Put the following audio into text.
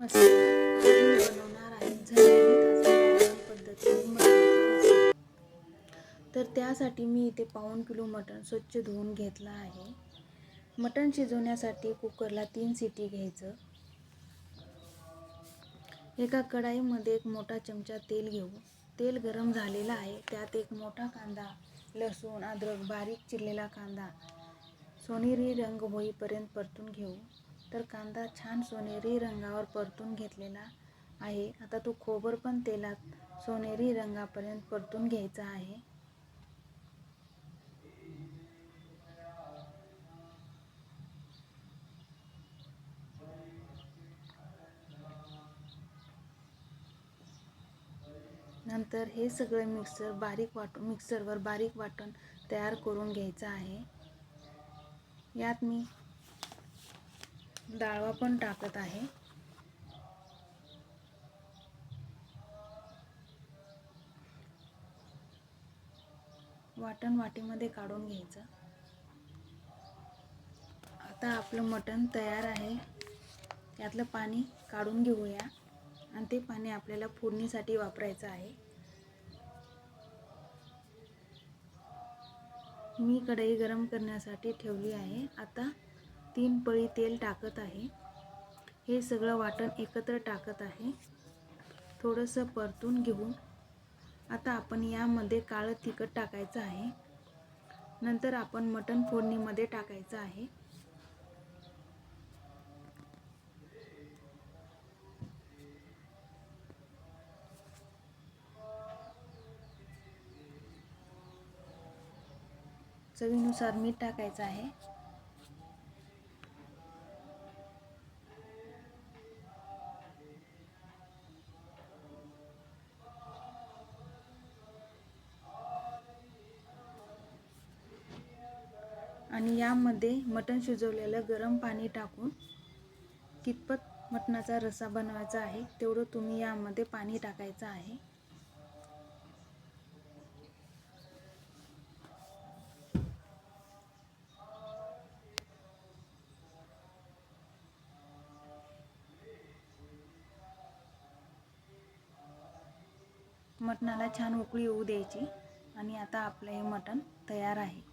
नमस्कार. आज मी बनवणार आहे झणझणीत असा गावरान पद्धतीने मटणाचा रस्सा. तर त्यासाठी मी इथे 1.5 किलो मटण स्वच्छ धुवून घेतलं आहे. मटण शिजवण्यासाठी कुकरला 3 शिटी घ्यायचं. एका कढाईमध्ये एक मोठा चमचा तेल घेऊ. तेल गरम झालेलं आहे. त्यात एक मोठा कांदा, लसूण, अद्रक, बारीक चिरलेला कांदा सोनेरी रंग होईपर्यंत परतून घेऊ. तर कांदा छान सोनेरी रंगावर परतून घेतलेला आहे. आता तो खोबर पण तेलात सोनेरी रंगापर्यंत परतून घ्यायचा आहे. नंतर हे सगळं मिक्सरवर बारीक वाटण तयार करून घ्यायचं आहे. यात मी डाळवा पण टाकत आहे. वाटण वाटीमध्ये काढून घ्यायचं. आता आपलं मटण तयार आहे. यातलं पाणी काढून घेऊया आणि ते पाणी आपल्याला फोडणीसाठी वापरायचं आहे. मी कढई गरम करण्यासाठी ठेवली आहे. आता 3 पळी तेल टाकत आहे. हे सगळं वाटण एकत्र टाकत आहे. थोडंसं परतून घेऊन आता आपण यामध्ये काळं तिखट टाकायचं आहे. नंतर आपण मटण फोडणीमध्ये टाकायचं आहे. चवीनुसार मीठ टाकायचं आहे. आणि यामध्ये मटण शिजवलेलं गरम पाणी टाकून कितपत मटणाचा रस्सा बनवायचा आहे तेवढं तुम्ही यामध्ये पाणी टाकायचं आहे. मटणाला छान उकळी येऊ द्यायची आणि आता आपलं हे मटण तयार आहे.